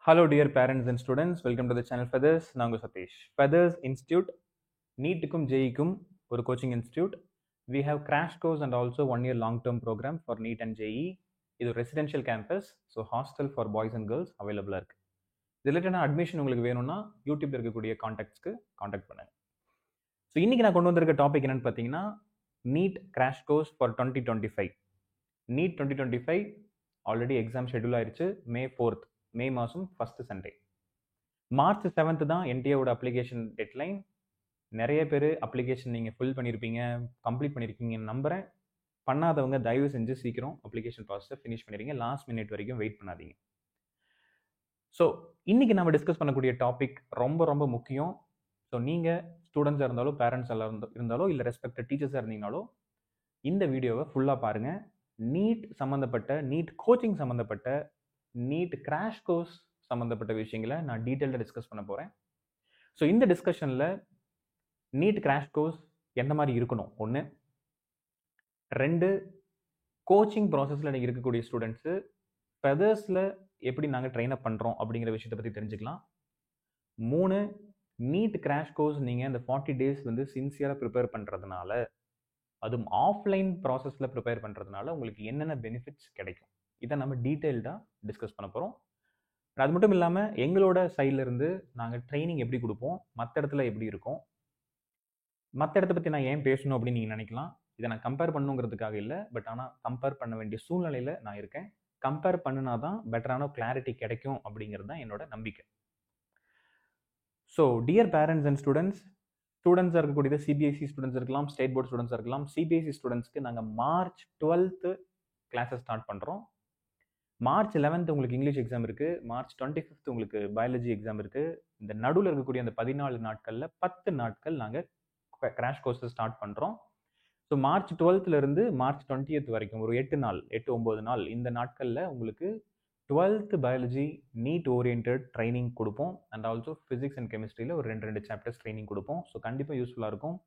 Hello, dear parents and students. Welcome to the channel Feathers. நான் உங்க Satish. Feathers Institute, நீட்டுக்கும் ஜேஇக்கும் ஒரு coaching institute. We have crash course and also 1 year long-term program for NEET and JEE. இது residential campus, so hostel for boys and girls அவைலபிளாக இருக்குது. இது ரிலேட்டடான admission உங்களுக்கு வேணும்னா யூடியூப்ல இருக்கக்கூடிய காண்டாக்ட்ஸ்க்கு காண்டாக்ட் பண்ணுங்க. ஸோ இன்னைக்கு நான் கொண்டு வந்திருக்க டாபிக் என்னன்னு பார்த்தீங்கன்னா NEET crash course for 2025. NEET 2025 already exam schedule ஆயிடுச்சு. மே மாதம் ஃபர்ஸ்ட் சண்டே. மார்ச் 7th தான் என்டிஏவோட அப்ளிகேஷன் டெட்லைன். நிறைய பேர் அப்ளிகேஷன் நீங்கள் ஃபில் பண்ணியிருப்பீங்க, கம்ப்ளீட் பண்ணியிருக்கீங்கன்னு நம்புகிறேன். பண்ணாதவங்க தயவு செஞ்சு சீக்கிரம் அப்ளிகேஷன் ப்ராசஸை ஃபினிஷ் பண்ணிடுங்க. லாஸ்ட் மினிட் வரைக்கும் வெயிட் பண்ணாதீங்க. ஸோ இன்னைக்கு நம்ம டிஸ்கஸ் பண்ணக்கூடிய டாபிக் ரொம்ப ரொம்ப முக்கியம். ஸோ நீங்கள் ஸ்டூடெண்ட்ஸாக இருந்தாலும் பேரண்ட்ஸ் எல்லாம் இருந்தாலும் இல்லை ரெஸ்பெக்டட் டீச்சர்ஸாக இருந்தீங்கனாலோ இந்த வீடியோவை ஃபுல்லாக பாருங்கள். நீட் சம்மந்தப்பட்ட, நீட் கோச்சிங் சம்மந்தப்பட்ட, நீட் கிராஷ் கோர்ஸ் சம்மந்தப்பட்ட விஷயங்களை நான் டீட்டெயில்டாக டிஸ்கஸ் பண்ண போகிறேன். ஸோ இந்த டிஸ்கஷனில் நீட் கிராஷ் கோர்ஸ் எந்த மாதிரி இருக்கணும், 1. 2, கோச்சிங் ப்ராசஸில் நீங்கள் இருக்கக்கூடிய ஸ்டூடெண்ட்ஸு ஃபெதர்ஸில் எப்படி நாங்கள் ட்ரெயின் அப் பண்ணுறோம் அப்படிங்கிற விஷயத்தை பற்றி தெரிஞ்சுக்கலாம். 3, நீட் கிராஷ் கோர்ஸ் நீங்கள் இந்த 40 days வந்து சின்சியராக ப்ரிப்பேர் பண்ணுறதுனால, அதுவும் ஆஃப்லைன் ப்ராசஸில் ப்ரிப்பேர் பண்ணுறதுனால உங்களுக்கு என்னென்ன பெனிஃபிட்ஸ் கிடைக்கும், இதை நம்ம டீட்டெயில்டாக டிஸ்கஸ் பண்ண போகிறோம். அது மட்டும் இல்லாமல் எங்களோட சைட்லேருந்து நாங்கள் ட்ரைனிங் எப்படி கொடுப்போம், மற்ற இடத்துல எப்படி இருக்கும், மற்ற இடத்த பற்றி நான் ஏன் பேசணும் அப்படின்னு நீங்கள் நினைக்கலாம். இதை நான் கம்பேர் பண்ணுங்கிறதுக்காக இல்லை, பட் ஆனால் கம்பேர் பண்ண வேண்டிய சூழ்நிலையில் நான் இருக்கேன். கம்பேர் பண்ணினா தான் பெட்டரான கிளாரிட்டி கிடைக்கும் அப்படிங்கிறது தான் என்னோட நம்பிக்கை. ஸோ டியர் பேரண்ட்ஸ் அண்ட் ஸ்டூடெண்ட்ஸாக இருக்கக்கூடியது சிபிஎஸ்சி ஸ்டூடெண்ட்ஸ் இருக்கலாம், ஸ்டேட் போர்ட் ஸ்டூடெண்ட்ஸாக இருக்கலாம். சிபிஎஸ்சி ஸ்டூடெண்ட்ஸ்க்கு நாங்கள் March 12th கிளாஸஸ் ஸ்டார்ட் பண்ணுறோம். March 11th உங்களுக்கு இங்கிலீஷ் எக்ஸாம் இருக்குது. March 25th உங்களுக்கு பயாலஜி எக்ஸாம் இருக்குது. இந்த நடுவில் இருக்கக்கூடிய அந்த 14 நாட்களில் 10 நாட்கள் நாங்கள் கிராஷ் கோர்ஸை ஸ்டார்ட் பண்ணுறோம். So March 12th March 20th வரைக்கும் ஒரு 8-9 நாள் இந்த நாட்களில் உங்களுக்கு 12th biology NEET orient training கொடுப்போம். அண்ட் ஆல்சோ ஃபிசிக்ஸ் அண்ட் கெமிஸ்ட்ரியில் ஒரு 2 சாப்டர்ஸ் ட்ரைனிங் கொடுப்போம். ஸோ கண்டிப்பாக யூஸ்ஃபுல்லாக இருக்கும்.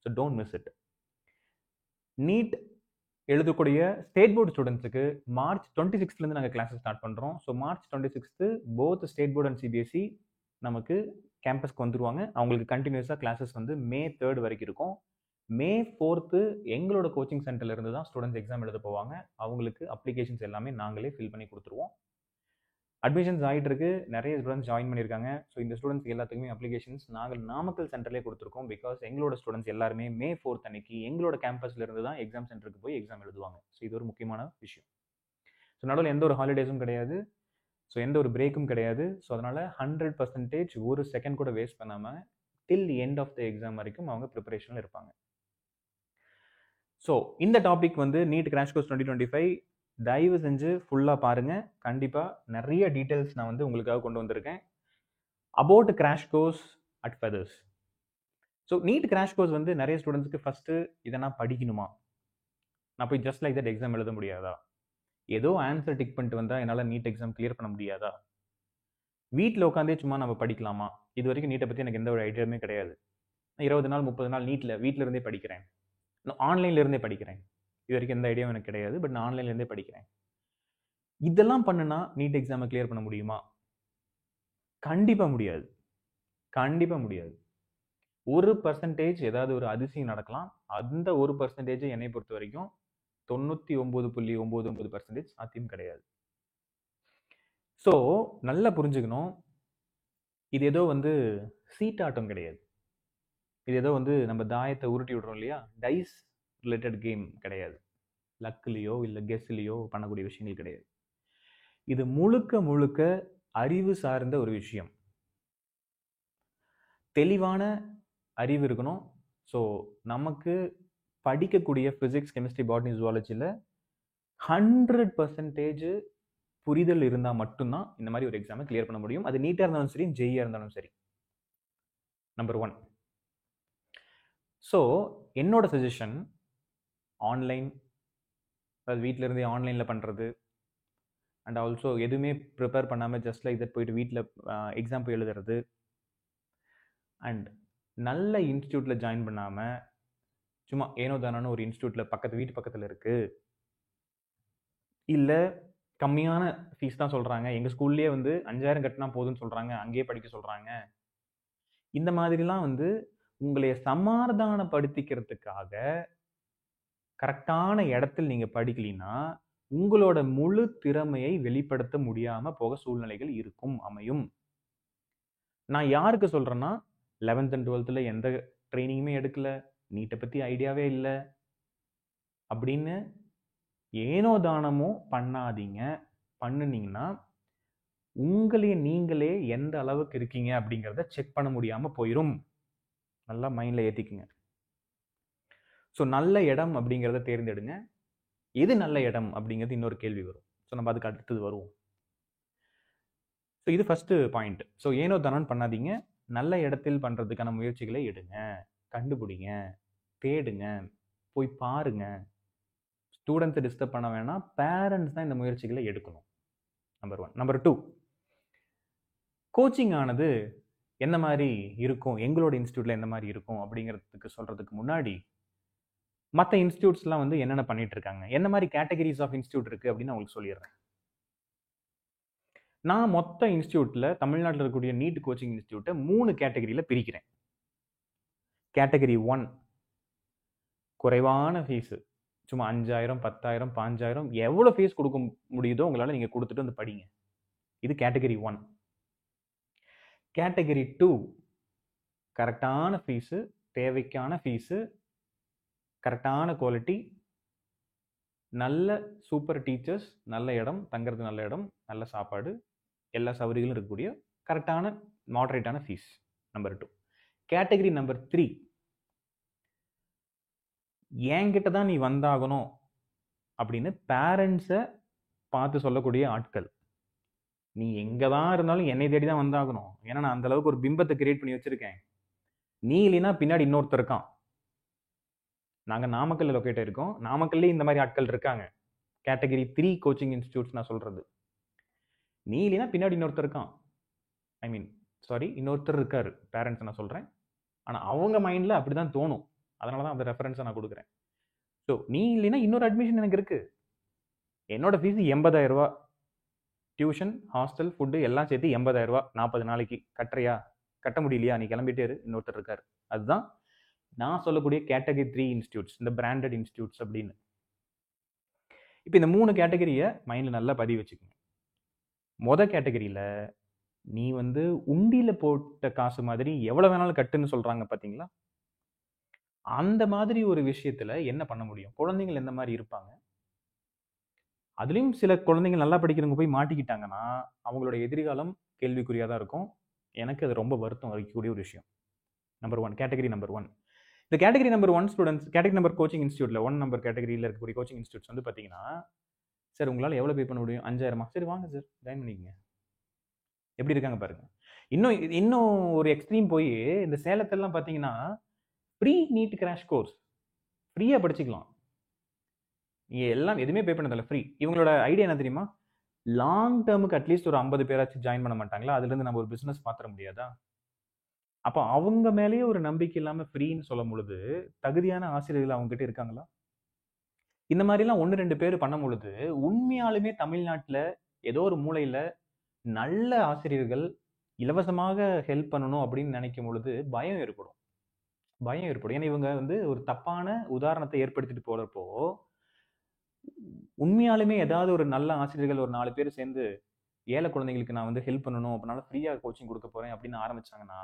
So don't miss it. NEET எழுதக்கூடிய ஸ்டேட் போர்டு ஸ்டூடெண்ட்ஸுக்கு March 26th நாங்கள் கிளாஸஸ் ஸ்டார்ட் பண்ணுறோம். So March 26th both state board and CBSE நமக்கு கேம்பஸ்க்கு வந்துருவாங்க. அவங்களுக்கு கண்டினியூஸாக கிளாஸஸ் வந்து May 3rd வரைக்கும் இருக்கும். May 4th எங்களோட கோச்சிங் சென்டர்ல இருந்து தான் ஸ்டூடெண்ட்ஸ் எக்ஸாம் எழுத போவாங்க. அவங்களுக்கு அப்ளிகேஷன்ஸ் எல்லாமே நாங்களே ஃபில் பண்ணி கொடுத்துருவோம். அட்மிஷன்ஸ் ஆகிட்டு இருக்கு, நிறைய ஸ்டூடெண்ட்ஸ் ஜாயின் பண்ணியிருக்காங்க. ஸோ இந்த ஸ்டூடெண்ட்ஸ்க்கு எல்லாத்துக்குமே அப்ளிகேஷன்ஸ் நாங்கள் நாமக்கல் சென்டர்லேயே கொடுத்துருக்கோம். பிகாஸ் எங்களோட ஸ்டூடெண்ட்ஸ் எல்லாருமே May 4th அன்னைக்கு எங்களோட கேம்பஸ்ல இருந்து தான் எக்ஸாம் சென்டருக்கு போய் எக்ஸாம் எழுதுவாங்க. ஸோ இது ஒரு முக்கியமான விஷயம். ஸோ நடுவில் எந்த ஒரு ஹாலிடேஸும் கிடையாது, ஸோ எந்த ஒரு பிரேக்கும் கிடையாது. ஸோ அதனால் 100% ஒரு செகண்ட் கூட வேஸ்ட் பண்ணாமல் till end of the exam வரைக்கும் அவங்க ப்ரிப்பரேஷனில் இருப்பாங்க. ஸோ இந்த டாபிக் வந்து நீட் கிராஷ் கோர்ஸ் 2025 தயவு செஞ்சு ஃபுல்லாக பாருங்கள். கண்டிப்பாக நிறைய டீட்டெயில்ஸ் நான் வந்து உங்களுக்காக கொண்டு வந்திருக்கேன் about crash course at Feathers. So NEET crash course வந்து நிறைய ஸ்டூடெண்ட்ஸ்க்கு ஃபஸ்ட்டு இதை நான் படிக்கணுமா, நான் போய் ஜஸ்ட் லைக் தட் எக்ஸாம் எழுத முடியாதா, ஏதோ ஆன்சர் டிக் பண்ணிட்டு வந்தால் என்னால் நீட் எக்ஸாம் கிளியர் பண்ண முடியாதா, வீட்டில் உட்காந்தே சும்மா நம்ம படிக்கலாமா, இது வரைக்கும் நீட்டை பற்றி எனக்கு எந்த ஒரு ஐடியாவுமே கிடையாது, 20 நாள் 30 நாள் வீட்டில் இருந்தே படிக்கிறேன், நான் ஆன்லைன்ல இருந்தே படிக்கிறேன், இது வரைக்கும் எந்த ஐடியாவும் எனக்கு கிடையாது, பட் நான் ஆன்லைன்ல இருந்தே படிக்கிறேன். இதெல்லாம் பண்ணுனா நீட் எக்ஸாமை கிளியர் பண்ண முடியுமா? கண்டிப்பா முடியாது. கண்டிப்பா முடியாது. 1% ஏதாவது ஒரு அதிசயம் நடக்கலாம். அந்த 1% என்னை பொறுத்த வரைக்கும் 99.99% சாத்தியம் கிடையாது. ஸோ நல்லா புரிஞ்சுக்கணும், இது ஏதோ வந்து சீட்டாட்டம் கிடையாது. இது ஏதோ வந்து நம்ம தாயத்தை உருட்டி விடுறோம் இல்லையா, டைஸ் ரிலேட்டட் கேம் கிடையாது. லக்லையோ இல்லை கெஸ்லையோ பண்ணக்கூடிய விஷயங்கள் கிடையாது. இது முழுக்க முழுக்க அறிவு சார்ந்த ஒரு விஷயம். தெளிவான அறிவு இருக்கணும். ஸோ நமக்கு படிக்கக்கூடிய ஃபிசிக்ஸ், கெமிஸ்ட்ரி, பாட்னி, ஜுவாலஜியில் 100% புரிதல் இருந்தால் மட்டும்தான் இந்த மாதிரி ஒரு எக்ஸாமை கிளியர் பண்ண முடியும். அது நீட்டாக இருந்தாலும் சரி, ஜெயியாக இருந்தாலும் சரி. நம்பர் 1. ஸோ என்னோட சஜஷன், ஆன்லைன், அதாவது வீட்டில் இருந்தே ஆன்லைனில் பண்ணுறது, அண்ட் ஆல்சோ எதுவுமே ப்ரிப்பேர் பண்ணாமல் ஜஸ்ட் லைக் தட் போயிட்டு வீட்டில் எக்ஸாம் போய் எழுதுறது, அண்ட் நல்ல இன்ஸ்டியூட்டில் ஜாயின் பண்ணாமல் சும்மா ஏனோ தானோன்னு ஒரு இன்ஸ்டியூட்டில் வீட்டு பக்கத்தில் இருக்குது, இல்லை கம்மியான ஃபீஸ் தான் சொல்கிறாங்க, எங்கள் ஸ்கூல்லேயே வந்து 5000 கட்டினா போதும்னு சொல்கிறாங்க, அங்கேயே படிக்க சொல்கிறாங்க. இந்த மாதிரிலாம் வந்து உங்களை சமாதானப்படுத்திக்கிறதுக்காக கரெக்டான இடத்தில் நீங்கள் படிக்கலைன்னா உங்களோட முழு திறமையை வெளிப்படுத்த முடியாமல் போக சூழ்நிலைகள் இருக்கும், அமையும். நான் யாருக்கு சொல்கிறேன்னா 11th and 12th எந்த ட்ரைனிங்குமே எடுக்கல, நீட்டை பற்றி ஐடியாவே இல்லை அப்படின்னு ஏனோ தானமோ பண்ணாதீங்க. பண்ணுனீங்கன்னா உங்களையே நீங்களே எந்த அளவுக்கு இருக்கீங்க அப்படிங்கிறத செக் பண்ண முடியாமல் போயிடும். நல்லா மைண்டில் ஏற்றிக்குங்க. ஸோ நல்ல இடம் அப்படிங்கிறத தேர்ந்தெடுங்க. எது நல்ல இடம் அப்படிங்கிறது இன்னொரு கேள்வி வரும். ஸோ நம்ம அதுக்கு அடுத்தது வருவோம். ஸோ இது ஃபஸ்ட்டு பாயிண்ட். ஸோ ஏனோ தானோன்னு பண்ணாதீங்க. நல்ல இடத்தில் பண்ணுறதுக்கான முயற்சிகளை எடுங்க, கண்டுபிடிங்க, தேடுங்க, போய் பாருங்க. ஸ்டூடெண்ட்ஸை டிஸ்டர்ப் பண்ண வேணாம், பேரண்ட்ஸ் தான் இந்த முயற்சிகளை எடுக்கணும். நம்பர் 1. நம்பர் 2, கோச்சிங் ஆனது என்ன மாதிரி இருக்கும், எங்களோட இன்ஸ்டியூட்டில் என்ன மாதிரி இருக்கும் அப்படிங்கிறதுக்கு சொல்கிறதுக்கு முன்னாடி மற்ற இன்ஸ்டியூட்ஸ்லாம் வந்து என்னென்ன பண்ணிட்டு இருக்காங்க, என்ன மாதிரி கேட்டகரிஸ் ஆஃப் இன்ஸ்டியூட் இருக்குது அப்படின்னு உங்களுக்கு சொல்லிடுறேன். நான் மொத்த இன்ஸ்டியூட்டில் தமிழ்நாட்டில் இருக்கக்கூடிய நீட் கோச்சிங் இன்ஸ்டியூட்டை 3 கேட்டகரியில் பிரிக்கிறேன். கேட்டகரி 1 குறைவான ஃபீஸு, சும்மா 5000, 10,000, 5,000 எவ்வளோ ஃபீஸ் கொடுக்க முடியுதோ உங்களால் நீங்கள் கொடுத்துட்டு வந்து படிங்க. இது கேட்டகரி 1. கேட்டகரி 2 கரெக்டான ஃபீஸு, தேவைக்கான ஃபீஸு, கரெக்டான குவாலிட்டி, நல்ல சூப்பர் டீச்சர்ஸ், நல்ல இடம், தங்கிறது நல்ல இடம், நல்ல சாப்பாடு, எல்லா சௌகரியங்களும் இருக்கக்கூடிய கரெக்டான மாடரேட்டான ஃபீஸ். நம்பர் 2. கேட்டகரி நம்பர் 3 என்கிட்ட தான் நீ வந்தாகணும் அப்படின்னு பேரண்ட்ஸை பார்த்து சொல்லக்கூடிய ஆட்கள். நீ எங்கே தான் இருந்தாலும் என்னை தேடி தான் வந்தாகணும், ஏன்னா நான் அந்த அளவுக்கு ஒரு பிம்பத்தை கிரியேட் பண்ணி வச்சுருக்கேன். நீ இல்லைன்னா பின்னாடி இன்னொருத்தர் இருக்கான். நாங்கள் நாமக்கல்ல லொக்கேட் இருக்கோம், நாமக்கல்லே இந்த மாதிரி ஆட்கள் இருக்காங்க. கேட்டகரி 3 கோச்சிங் இன்ஸ்டியூட்ஸ் நான் சொல்கிறது. நீ இல்லைன்னா பின்னாடி இன்னொருத்தர் இருக்கான். இன்னொருத்தர் இருக்காரு, பேரண்ட்ஸ் நான் சொல்கிறேன். ஆனால் அவங்க மைண்டில் அப்படி தான் தோணும், அதனால தான் அந்த ரெஃபரன்ஸை நான் கொடுக்குறேன். ஸோ நீ இல்லைன்னா இன்னொரு அட்மிஷன் எனக்கு இருக்குது. என்னோட ஃபீஸ் 80,000 ரூபா, டியூஷன், ஹாஸ்டல், ஃபுட்டு எல்லாம் சேர்த்து 80,000 ரூபா, 40 நாளைக்கு. கட்டுறியா? கட்ட முடியலையா? நீ கிளம்பிட்டே இரு, இன்னொருத்தர் இருக்காரு. அதுதான் நான் சொல்லக்கூடிய கேட்டகரி 3 இன்ஸ்டியூட்ஸ், இந்த பிராண்டட் இன்ஸ்டியூட்ஸ் அப்படின்னு. இப்போ இந்த 3 கேட்டகரியை மைண்டில் நல்லா பதிவு வச்சுக்கோங்க. மொதல் கேட்டகரியில் நீ வந்து உண்டியில் போட்ட காசு மாதிரி எவ்வளோ வேணாலும் கட்டுன்னு சொல்கிறாங்க பார்த்தீங்களா? அந்த மாதிரி ஒரு விஷயத்தில் என்ன பண்ண முடியும்? குழந்தைங்கள் எந்த மாதிரி இருப்பாங்க? அதுலேயும் சில குழந்தைங்க நல்லா படிக்கிறவங்க போய் மாட்டிக்கிட்டாங்கன்னா அவங்களோட எதிர்காலம் கேள்விக்குறியாக தான் இருக்கும். எனக்கு அது ரொம்ப வருத்தம் அளிக்கக்கூடிய ஒரு விஷயம். Number 1, category number 1. இந்த category number 1 students, category number coaching இன்ஸ்டியூட்டில் 1 நம்பர் கேட்டகரியில் இருக்கக்கூடிய கோச்சிங் இன்ஸ்டியூட்ஸ் வந்து பார்த்தீங்கன்னா, சார் உங்களால் எவ்வளோ பே பண்ண முடியும்? 5,000. சரி வாங்க சார், ஜாயின் பண்ணிக்கங்க. எப்படி இருக்காங்க பாருங்க. இன்னும் ஒரு எக்ஸ்ட்ரீம் போய் இந்த சேலத்திலலாம் பார்த்தீங்கன்னா ஃப்ரீ நீட் கிராஷ் கோர்ஸ், ஃப்ரீயாக படிச்சுக்கலாம். நீங்கள் எல்லாம் எதுவுமே பே பண்ணதில்ல, ஃப்ரீ. இவங்களோட ஐடியா என்ன தெரியுமா? லாங் டேர்முக்கு அட்லீஸ்ட் ஒரு 50 பேராச்சும் ஜாயின் பண்ண மாட்டாங்களா? அதுலேருந்து நம்ம ஒரு பிஸ்னஸ் பார்த்துட முடியாதா? அப்போ அவங்க மேலேயே ஒரு நம்பிக்கை இல்லாமல் ஃப்ரீன்னு சொல்லும் பொழுது தகுதியான ஆசிரியர்கள் அவங்ககிட்ட இருக்காங்களா? இந்த மாதிரிலாம் 1-2 பேர் பண்ணும் பொழுது உண்மையாலுமே தமிழ்நாட்டில் ஏதோ ஒரு மூலையில் நல்ல ஆசிரியர்கள் இலவசமாக ஹெல்ப் பண்ணணும் அப்படின்னு நினைக்கும் பொழுது பயம் ஏற்படும். ஏன்னா இவங்க வந்து ஒரு தப்பான உதாரணத்தை ஏற்படுத்திட்டு போகிறப்போ உண்மையாலுமே ஏதாவது ஒரு நல்ல ஆசிரியர்கள் ஒரு 4 பேர் சேர்ந்து ஏழை குழந்தைங்களுக்கு நான் வந்து ஹெல்ப் பண்ணணும், அப்படினால ஃப்ரீயாக கோச்சிங் கொடுக்க போகிறேன் அப்படின்னு ஆரம்பிச்சாங்கன்னா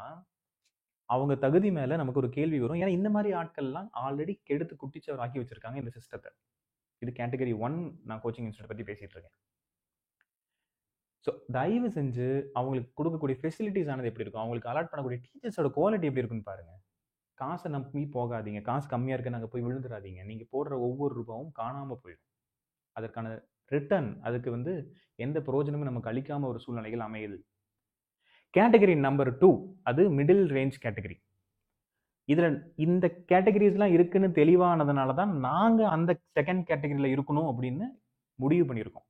அவங்க தகுதி மேலே நமக்கு ஒரு கேள்வி வரும். ஏன்னா இந்த மாதிரி ஆட்கள்லாம் ஆல்ரெடி கெடுத்து குட்டிச்சவர் ஆக்கி வச்சிருக்காங்க இந்த சிஸ்டத்தை. இது கேட்டகரி 1 நான் கோச்சிங் இன்ஸ்டியூட் பற்றி பேசிகிட்டு இருக்கேன். ஸோ தயவு செஞ்சு அவங்களுக்கு கொடுக்கக்கூடிய ஃபெசிலிட்டிஸ் ஆனது எப்படி இருக்கும், அவங்களுக்கு அலாட் பண்ணக்கூடிய டீச்சர்ஸோட குவாலிட்டி எப்படி இருக்குன்னு பாருங்கள். காசை நம்பி போகாதீங்க. காசு கம்மியாக இருக்க நாங்கள் போய் விழுந்துடாதீங்க. நீங்கள் போடுற ஒவ்வொரு ரூபாவும் காணாமல் போயிடும். அதற்கான ரிட்டர்ன், அதுக்கு வந்து எந்த பிரயோஜனமும் நமக்கு அளிக்காமல் ஒரு சூழ்நிலைகள் அமையுது. கேட்டகரி நம்பர் 2 அது மிடில் ரேஞ்ச் கேட்டகரி. இதில் இந்த கேட்டகரிஸ்லாம் இருக்குன்னு தெளிவானதுனால தான் நாங்கள் அந்த செகண்ட் கேட்டகரியில் இருக்கணும் அப்படின்னு முடிவு பண்ணியிருக்கோம்.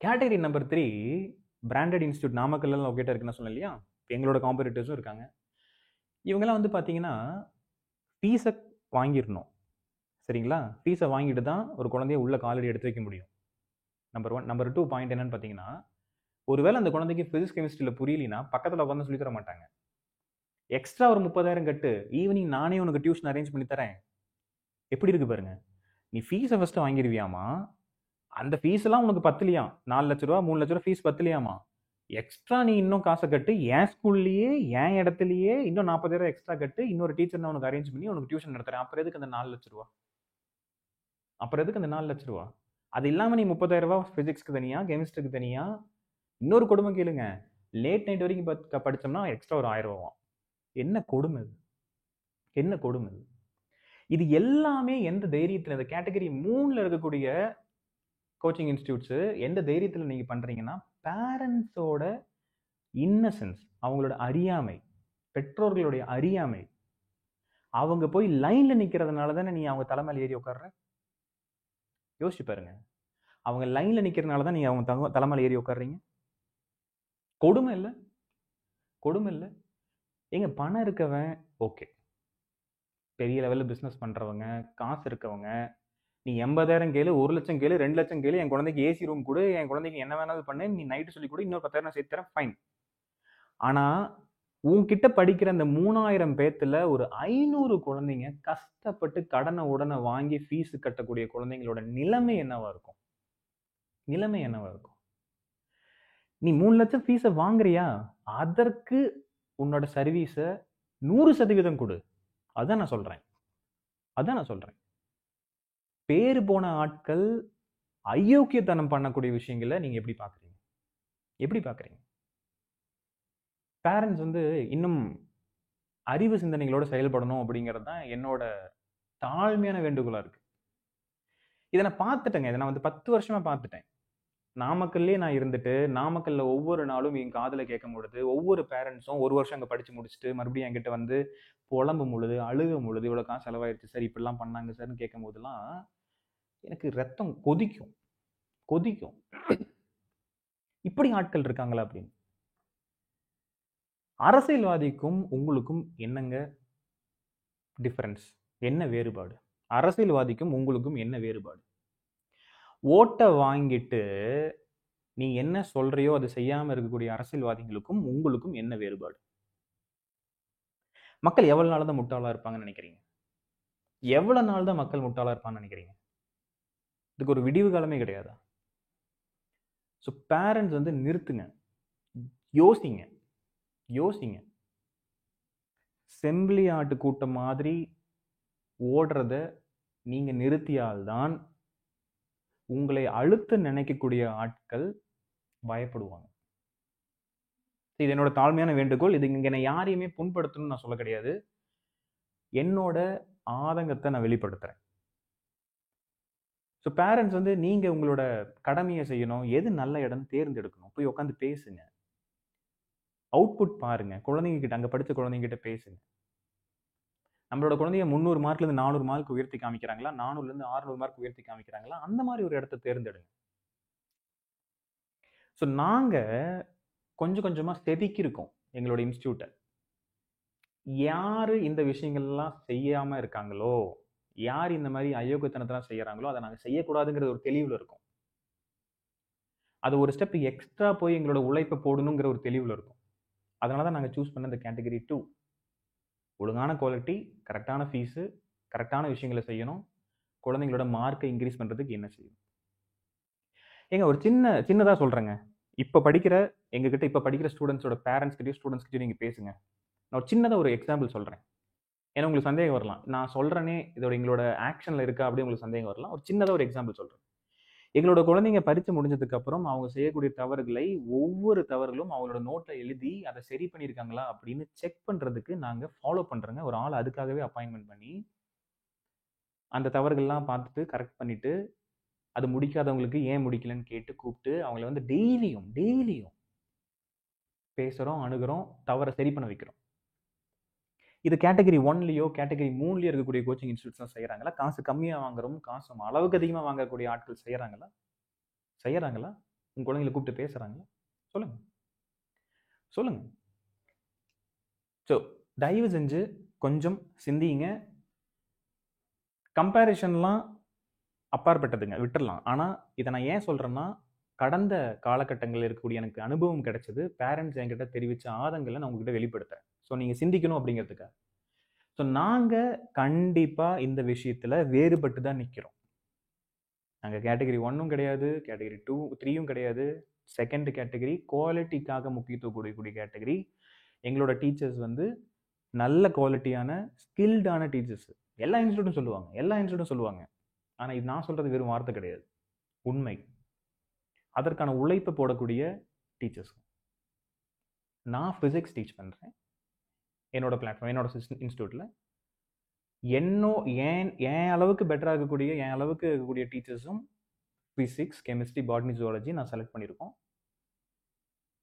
கேட்டகரி நம்பர் 3 பிராண்டட் இன்ஸ்டியூட், நாமக்கல்லாம் லொக்கேட்டாக இருக்குன்னு சொன்னேன் இல்லையா? எங்களோட காம்படிட்டர்ஸும் இருக்காங்க. இவங்கெல்லாம் வந்து பார்த்தீங்கன்னா ஃபீஸை வாங்கிடணும், சரிங்களா? ஃபீஸை வாங்கிட்டு தான் ஒரு குழந்தைய உள்ள காலடி எடுத்து வைக்க முடியும். நம்பர் 1. நம்பர் 2 பாயிண்ட் என்னன்னு பார்த்தீங்கன்னா, ஒருவேளை அந்த குழந்தைக்கு பிசிக்ஸ், கெமிஸ்ட்ரியில் புரியலைன்னா பக்கத்தில் உட்காந்து சொல்லி தர மாட்டாங்க. எக்ஸ்ட்ரா ஒரு 30,000 கட்டு, ஈவினிங் நானே உனக்கு டியூஷன் அரேஞ்ச் பண்ணி தரேன். எப்படி இருக்கு பாருங்க. நீ ஃபீஸை ஃபர்ஸ்ட் வாங்கிடுவியாமா, அந்த ஃபீஸ் எல்லாம் உனக்கு பத்தலையா, 4 லட்ச ரூபா 3 லட்ச ரூபா ஃபீஸ் பத்தலையாமா, எக்ஸ்ட்ரா நீ இன்னும் காசை கட்டு, என் ஸ்கூல்லையே என் இடத்துலயே இன்னும் 40,000 எக்ஸ்ட்ரா கட்டு, இன்னொரு டீச்சர் நான் உனக்கு அரேஞ்ச் பண்ணி உனக்கு டியூஷன் நடத்துறேன். அப்புறம் எதுக்கு அந்த 4 லட்ச ரூபா? அப்புறம் எதுக்கு அந்த 4 லட்ச ரூபா? அது இல்லாம நீ 30,000 ரூபா பிசிக்ஸ்க்கு தனியா, கெமிஸ்ட்ரிக்கு தனியா, இன்னொரு கொடுமை கேளுங்க, லேட் நைட் வரைக்கும் படிச்சோம்னா எக்ஸ்ட்ரா ஒரு 1000 ரூபா. என்ன கொடுமை இது? என்ன கொடுமை இது? இது எல்லாமே எந்த தைரியத்தில், இந்த கேட்டகரி 3ல இருக்கக்கூடிய கோச்சிங் இன்ஸ்டியூட்ஸ் எந்த தைரியத்தில் நீங்க பண்றீங்கன்னா, பேரண்ட்ஸோட இன்னசென்ஸ், அவங்களோட அறியாமை, பெற்றோர்களுடைய அறியாமை, அவங்க போய் லைன்ல நிக்கிறதுனால தானே நீ அவங்க தலைமையில ஏறி உட்கார்ற. யோசிச்சு பாருங்க. அவங்க லைன்ல நிக்கிறதுனால தான் நீங்க அவங்க தலைமையில ஏறி உட்கார்றீங்க. கொடுமை இல்ல? கொடுமை இல்ல? எங்க பணம் இருக்கவன் ஓகே, பெரிய லெவலில் பிஸ்னஸ் பண்ணுறவங்க, காசு இருக்கவங்க, நீ 80,000 கேளு, 1 லட்சம் கேளு, 2 லட்சம் கேளு, என் குழந்தைக்கு ஏசி ரூம் கொடு, என் குழந்தைக்கு என்ன வேணாலும் பண்ணு, நீ நைட்டு சொல்லி கொடு, இன்னொரு 10,000 சேர்த்து தரேன், ஃபைன். ஆனால் உன்கிட்ட படிக்கிற அந்த 3,000 பேத்துல ஒரு 500 குழந்தைங்க கஷ்டப்பட்டு கடனை உடனே வாங்கி ஃபீஸ் கட்டக்கூடிய குழந்தைங்களோட நிலைமை என்னவா இருக்கும்? நிலைமை என்னவா இருக்கும்? நீ 3 லட்சம் ஃபீஸை வாங்குறியா, அதற்கு உன்னோட சர்வீஸை 100% கொடு. அதான் நான் சொல்றேன். பேரு போன ஆட்கள் அயோக்கியத்தனம் பண்ணக்கூடிய விஷயங்களை நீங்க எப்படி பாக்குறீங்க? பேரண்ட்ஸ் இன்னும் அறிவு சிந்தனைகளோட செயல்படணும் அப்படிங்கிறது தான் என்னோட தாழ்மையான வேண்டுகோளா இருக்கு. இதை நான் பார்த்துட்டேங்க. இதை நான் 10 வருஷமா பார்த்துட்டேன். நாமக்கல்லே நான் இருந்துட்டு, நாமக்கல்ல ஒவ்வொரு நாளும் என் காதுல கேட்கும் பொழுது, ஒவ்வொரு பேரண்ட்ஸும் 1 வருஷம் அங்கே படிச்சு முடிச்சுட்டு மறுபடியும் என்கிட்ட புலம்பும் பொழுது, அழுகும் பொழுது, இவ்வளோ காசு செலவாயிருச்சு சார், இப்படிலாம் பண்ணாங்க சார்னு கேட்கும் போதெல்லாம் எனக்கு ரத்தம் கொதிக்கும். இப்படி ஆட்கள் இருக்காங்களா அப்படின்னு. அரசியல்வாதிக்கும் உங்களுக்கும் என்னங்க டிஃபரன்ஸ்? என்ன வேறுபாடு? அரசியல்வாதிக்கும் உங்களுக்கும் என்ன வேறுபாடு? ஓட்டை வாங்கிட்டு நீ என்ன சொல்றியோ அது செய்யாம இருக்கக்கூடிய அரசியல்வாதிகளுக்கும் உங்களுக்கும் என்ன வேறுபாடு? மக்கள் எவ்வளவு நாள் தான் முட்டாளா இருப்பாங்கன்னு நினைக்கிறீங்க? எவ்வளவு நாள் தான் மக்கள் முட்டாளா இருப்பான்னு நினைக்கிறீங்க? இதுக்கு ஒரு விடிவு காலமே கிடையாதா? ஸோ பேரண்ட்ஸ் நிறுத்துங்க, யோசிங்க. செம்பிளி ஆட்டு கூட்டம் மாதிரி ஓடுறத நீங்க நிறுத்தியால்தான் உங்களை அழுத்த நினைக்கக்கூடிய ஆட்கள் பயப்படுவாங்க. இது என்னோட தாழ்மையான வேண்டுகோள். இது இங்க நான் யாரையுமே புண்படுத்தணும்னு நான் சொல்ல கிடையாது. என்னோட ஆதங்கத்தை நான் வெளிப்படுத்துறேன். ஸோ பேரண்ட்ஸ் நீங்க உங்களோட கடமையை செய்யணும். எது நல்ல இடம் தேர்ந்தெடுக்கணும், போய் உட்காந்து பேசுங்க, அவுட்புட் பாருங்க, குழந்தைங்க கிட்ட, அங்க படிச்ச குழந்தைங்க கிட்ட பேசுங்க. நம்மளோட குழந்தைய 300 மார்க்லேருந்து 400 மார்க் உயர்த்தி காமிக்கிறாங்களா, 400லேருந்து 600 மார்க் உயர்த்தி காமிக்கிறாங்களா, அந்த மாதிரி ஒரு இடத்த தேர்ந்தெடுங்க. ஸோ நாங்க கொஞ்சம் கொஞ்சமா செதுக்கியிருக்கோம் எங்களோட இன்ஸ்டியூட்டை. யாரு இந்த விஷயங்கள்லாம் செய்யாம இருக்காங்களோ, யார் இந்த மாதிரி அயோக்கியத்தனத்தெல்லாம் செய்யறாங்களோ, அதை நாங்கள் செய்யக்கூடாதுங்கிற ஒரு தெளிவில் இருக்கும். அது ஒரு ஸ்டெப் எக்ஸ்ட்ரா போய் எங்களோட உழைப்பை போடணுங்கிற ஒரு தெளிவில் இருக்கும். அதனால தான் நாங்கள் சூஸ் பண்ண இந்த கேட்டகரி 2. ஒழுங்கான குவாலிட்டி, கரெக்டான ஃபீஸு, கரெக்டான விஷயங்களை செய்யணும். குழந்தைங்களோட மார்க்கை இன்க்ரீஸ் பண்ணுறதுக்கு என்ன செய்யும்? ஏங்க ஒரு சின்னதாக சொல்கிறேங்க. இப்போ படிக்கிற ஸ்டூடெண்ட்ஸோட பேரண்ட்ஸ்கிட்டையும் ஸ்டூடெண்ட்ஸ்கிட்டையும் நீங்கள் பேசுங்க. நான் ஒரு சின்னதாக ஒரு எக்ஸாம்பிள் சொல்கிறேன். ஏன்னா உங்களுக்கு சந்தேகம் வரலாம், நான் சொல்கிறேனே இதோட எங்களோட ஆக்ஷனில் இருக்கா அப்படி உங்களுக்கு சந்தேகம் வரலாம். ஒரு சின்னதாக ஒரு எக்ஸாம்பிள் சொல்கிறேன். எங்களோட குழந்தைங்க பரீட்சை முடிஞ்சதுக்கு அப்புறம் அவங்க செய்யக்கூடிய தவறுகளை, ஒவ்வொரு தவறுகளும் அவங்களோட நோட்டில் எழுதி அதை சரி பண்ணியிருக்காங்களா அப்படின்னு செக் பண்ணுறதுக்கு நாங்கள் ஃபாலோ பண்ணுறோங்க. ஒரு ஆள் அதுக்காகவே அப்பாயின்மெண்ட் பண்ணி அந்த தவறுகள்லாம் பார்த்துட்டு கரெக்ட் பண்ணிட்டு, அது முடிக்காதவங்களுக்கு ஏன் முடிக்கலன்னு கேட்டு கூப்பிட்டு அவங்கள டெய்லியும் பேசுகிறோம், அணுகிறோம், தவறை சரி பண்ண வைக்கிறோம். இது கேட்டகரி 1லையோ கேட்டகரி 3லையோ இருக்கக்கூடிய கோச்சிங் இன்ஸ்டியூட்ஸ் தான் செய்கிறாங்களா? காசு கம்மியாக வாங்குறோம், காசு அளவுக்கு அதிகமாக வாங்கக்கூடிய ஆட்கள் செய்கிறாங்களா? உங்கள் குழந்தைங்களை கூப்பிட்டு பேசுகிறாங்களா? சொல்லுங்க. ஸோ தயவு செஞ்சு கொஞ்சம் சிந்திங்க. கம்பேரிஷன்லாம் அப்பாற்பட்டதுங்க, விட்டுறலாம். ஆனால் இதை நான் ஏன் சொல்கிறேன்னா, கடந்த காலகட்டங்களில் இருக்கக்கூடிய எனக்கு அனுபவம் கிடைச்சது, பேரண்ட்ஸ் என்கிட்ட தெரிவித்த ஆதங்களை நான் உங்ககிட்ட வெளிப்படுத்துறேன். ஸோ நீங்கள் சிந்திக்கணும் அப்படிங்கிறதுக்காக. ஸோ நாங்கள் கண்டிப்பாக இந்த விஷயத்தில் வேறுபட்டு தான் நிற்கிறோம். நாங்கள் கேட்டகரி 1ம் கிடையாது, கேட்டகரி 2 3யும் கிடையாது. செகண்ட் கேட்டகரி குவாலிட்டிக்காக முக்கியத்துவம் கொடுக்கக்கூடிய கேட்டகரி. எங்களோட டீச்சர்ஸ் வந்து நல்ல குவாலிட்டியான ஸ்கில்டான டீச்சர்ஸ். எல்லா இன்ஸ்டியூட்டும் சொல்லுவாங்க. ஆனால் இது நான் சொல்கிறது வெறும் வார்த்தை கிடையாது, உண்மை. அதற்கான உழைப்பை போடக்கூடிய டீச்சர்ஸ். நான் ஃபிசிக்ஸ் டீச் பண்ணுறேன் என்னோட பிளாட்ஃபார்ம், என்னோட இன்ஸ்டியூட்டில். என் அளவுக்கு பெட்டராக இருக்கக்கூடிய, என் அளவுக்கு இருக்கக்கூடிய டீச்சர்ஸும் ஃபிசிக்ஸ், கெமிஸ்ட்ரி, பாட்னி, ஜுவாலஜி நான் செலக்ட் பண்ணியிருக்கோம்.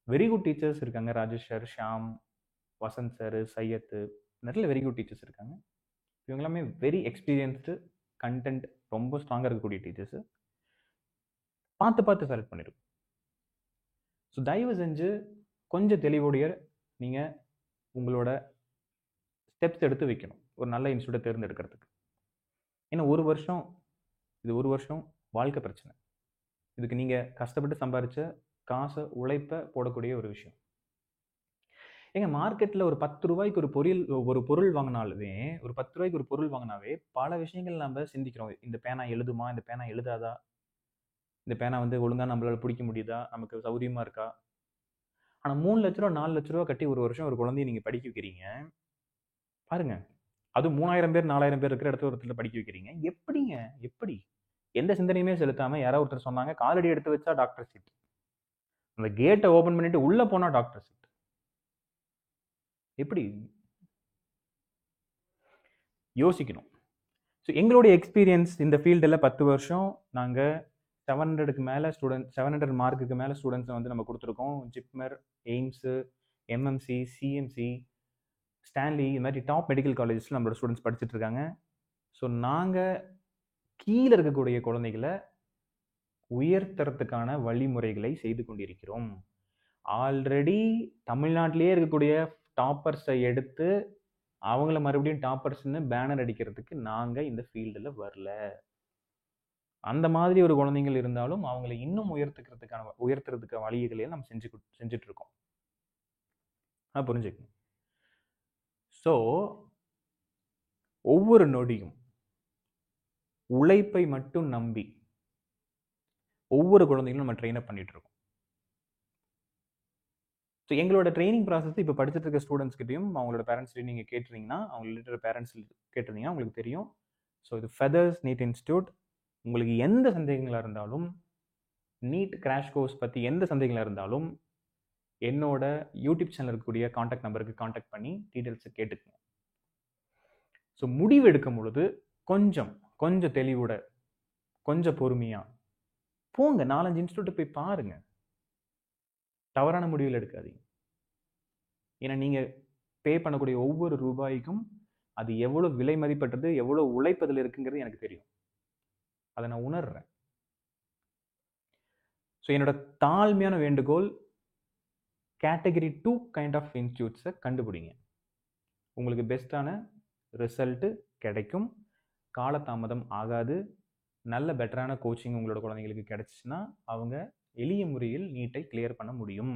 வெரி குட் டீச்சர்ஸ் இருக்காங்க. ராஜேஷ் சார், ஷாம், வசந்த் சார், சையத்து, நிறைய வெரி குட் டீச்சர்ஸ் இருக்காங்க. இவங்க எல்லாமே வெரி எக்ஸ்பீரியன்ஸ்டு, கண்டென்ட் ரொம்ப ஸ்ட்ராங்காக இருக்கக்கூடிய டீச்சர்ஸு. பார்த்து செலக்ட் பண்ணியிருக்கோம். ஸோ தயவு செஞ்சு கொஞ்சம் தெளிவுடைய நீங்கள் உங்களோட ஸ்டெப்ஸ் எடுத்து வைக்கணும் ஒரு நல்ல இன்ஸ்டியூட்டை தேர்ந்தெடுக்கிறதுக்கு. ஏன்னா ஒரு வருஷம் வாழ்க்கை பிரச்சனை. இதுக்கு நீங்கள் கஷ்டப்பட்டு சம்பாதிச்ச காசை, உழைப்பை போடக்கூடிய ஒரு விஷயம். ஏங்க மார்க்கெட்டில் ஒரு 10 ரூபாய்க்கு ஒரு பொருள் வாங்கினாலுமே, ஒரு 10 ரூபாய்க்கு ஒரு பொருள் வாங்கினாவே பல விஷயங்கள் நம்ம சிந்திக்கிறோம். இந்த பேனா எழுதுமா, இந்த பேனா எழுதாதா, இந்த பேனா வந்து ஒழுங்காக நம்மளால பிடிக்க முடியுதா, நமக்கு சௌரியமாக இருக்கா. ஆனால் 3 லட்ச ரூபா 4 லட்ச ரூபா கட்டி ஒரு வருஷம் ஒரு குழந்தைய நீங்கள் படிக்க வைக்கிறீங்க பாருங்க. அது 3000 பேர் 4000 பேர் இருக்கிற இடத்துல ஒருத்தர் படிக்க வைக்கிறீங்க. எப்படிங்க? எப்படி? எந்த சிந்தனையுமே செலுத்தாமல் யாரோ ஒருத்தர் சொன்னாங்க, காலடி எடுத்து வச்சா டாக்டர் சீட், அந்த கேட்டை ஓப்பன் பண்ணிட்டு உள்ள போனா டாக்டர் சீட். எப்படி? யோசிக்கணும். ஸோ எங்களுடைய எக்ஸ்பீரியன்ஸ் இந்த ஃபீல்டில் 10 வருஷம். நாங்கள் 700க்கு மேலே 700 மார்க்குக்கு மேலே ஸ்டூடெண்ட்ஸை வந்து நம்ம கொடுத்துருக்கோம். JIPMER, AIIMS, MMC, CMC, Stanley, இது மாதிரி டாப் மெடிக்கல் காலேஜஸில் நம்மளோட ஸ்டூடெண்ட்ஸ் படிச்சுட்டு இருக்காங்க. ஸோ நாங்கள் கீழே இருக்கக்கூடிய குழந்தைகளை உயர்த்துறதுக்கான வழிமுறைகளை செய்து கொண்டிருக்கிறோம். ஆல்ரெடி தமிழ்நாட்டிலேயே இருக்கக்கூடிய டாப்பர்ஸை எடுத்து அவங்கள மறுபடியும் டாப்பர்ஸ்ன்னு பேனர் அடிக்கிறதுக்கு நாங்கள் இந்த ஃபீல்டில் வரல. அந்த மாதிரி ஒரு குழந்தைங்கள் இருந்தாலும் அவங்களை இன்னும் உயர்த்துறதுக்கான வழிகளையும் நம்ம செஞ்சுட்டு இருக்கோம். புரிஞ்சுக்கணும். ஸோ ஒவ்வொரு நொடியும் உழைப்பை மட்டும் நம்பி ஒவ்வொரு குழந்தைகளும் நம்ம ட்ரெயின் அப் பண்ணிட்டு இருக்கோம். ஸோ எங்களோட ட்ரைனிங் ப்ராசஸ் இப்போ படிச்சுட்டு இருக்க ஸ்டூடெண்ட்ஸ்கிட்டையும் அவங்களோட பேரண்ட்ஸ்கிட்டையும் நீங்கள் கேட்டிருந்தீங்கன்னா, அவங்களோட பேரண்ட்ஸ் கேட்டிருந்தீங்கன்னா உங்களுக்கு தெரியும். ஸோ இது ஃபெதர்ஸ் நீட் இன்ஸ்டியூட். உங்களுக்கு எந்த சந்தேகங்களாக இருந்தாலும், நீட் கிராஷ் கோர்ஸ் பற்றி எந்த சந்தேகங்களாக இருந்தாலும், என்னோட யூடியூப் சேனல் இருக்கக்கூடிய காண்டாக்ட் நம்பருக்கு காண்டாக்ட் பண்ணி டீட்டெயில்ஸை கேட்டுக்கோங்க. ஸோ முடிவு எடுக்கும் பொழுது கொஞ்சம் தெளிவோட, கொஞ்சம் பொறுமையாக போங்க. 4-5 இன்ஸ்டியூட்டை போய் பாருங்க. தவறான முடிவில் எடுக்காதீங்க. ஏன்னா நீங்கள் பே பண்ணக்கூடிய ஒவ்வொரு ரூபாய்க்கும் அது எவ்வளோ விலை மதிப்பற்றது, எவ்வளோ உழைப்பதில் இருக்குங்கிறது எனக்கு தெரியும். அதை நான் உணர்றேன். ஸோ என்னோட தாழ்மையான வேண்டுகோள், கேட்டகரி 2 கைண்ட் ஆஃப் இன்ஸ்டியூட்ஸை கண்டுபிடிங்க. உங்களுக்கு பெஸ்ட்டான ரிசல்ட்டு கிடைக்கும். காலதாமதம் ஆகாது. நல்ல பெட்டரான கோச்சிங் உங்களோட குழந்தைங்களுக்கு கிடைச்சிச்சுன்னா அவங்க எளிய முறையில் நீட்டை கிளியர் பண்ண முடியும்.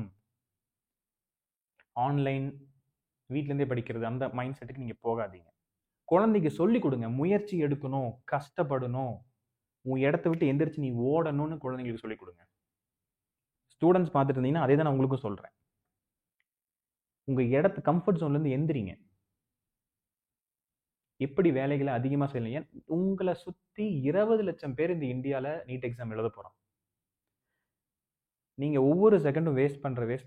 ஆன்லைன் வீட்டிலேருந்தே படிக்கிறது அந்த மைண்ட் செட்டுக்கு நீங்கள் போகாதீங்க. குழந்தைக்கு சொல்லிக் கொடுங்க. முயற்சி எடுக்கணும், கஷ்டப்படணும், உன் இடத்த விட்டு எந்திரிச்சு நீ ஓடணும்னு குழந்தைங்களுக்கு சொல்லிக் கொடுங்க. ஸ்டூடெண்ட்ஸ் பார்த்துட்டு இருந்தீங்கன்னா அதே தான் நான் உங்களுக்கும் சொல்கிறேன். உங்கள் இடத்து கம்ஃபர்ட் ஜோன்லேருந்து எந்திரிங்க. எப்படி வேலைகளை அதிகமாக செய்யலாம். உங்களை சுற்றி 20 லட்சம் பேர் இந்த இந்தியாவில் நீட் எக்ஸாம் எழுத போகிறோம். நீங்கள் ஒவ்வொரு செகண்டும் வேஸ்ட்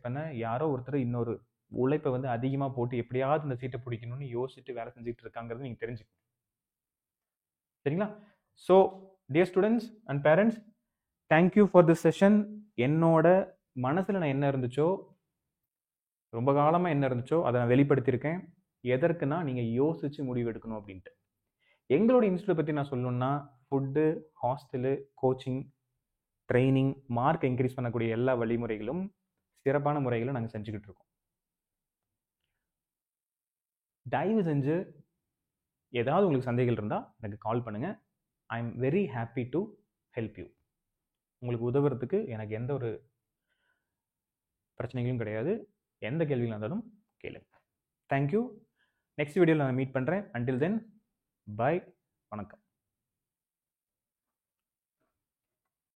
பண்ண யாரோ ஒருத்தர் இன்னொரு உழைப்பை வந்து அதிகமாக போட்டு எப்படியாவது இந்த சீட்டை பிடிக்கணும்னு யோசிச்சுட்டு வேலை செஞ்சுட்டு இருக்காங்கிறது நீங்கள் தெரிஞ்சுக்கணும். சரிங்களா? So dear students and parents, thank you for this session. என்னோட மனசில் நான் என்ன இருந்துச்சோ, ரொம்ப காலமாக என்ன இருந்துச்சோ அதை நான் வெளிப்படுத்தியிருக்கேன். எதற்குன்னா நீங்கள் யோசித்து முடிவு எடுக்கணும் அப்படின்ட்டு. எங்களோட இன்ஸ்டியூட் பற்றி நான் சொல்லணும்னா, food, hostel, coaching, training, mark increase பண்ணக்கூடிய எல்லா வழிமுறைகளும் சிறப்பான முறைகளும் நாங்கள் செஞ்சுக்கிட்டு இருக்கோம். தயவு செஞ்சு ஏதாவது உங்களுக்கு சந்தேகங்கள் இருந்தால் எனக்கு கால் பண்ணுங்கள். I am very happy to help you. உங்களுக்கு உதவுறதுக்கு எனக்கு எந்த ஒரு பிரச்சனைகளும் கிடையாது. எந்த கேள்விகள் இருந்தாலும் கேளுங்க. தேங்க்யூ. நெக்ஸ்ட் வீடியோவில் நான் மீட் பண்ணுறேன். அன்டில் தென், பாய். வணக்கம்.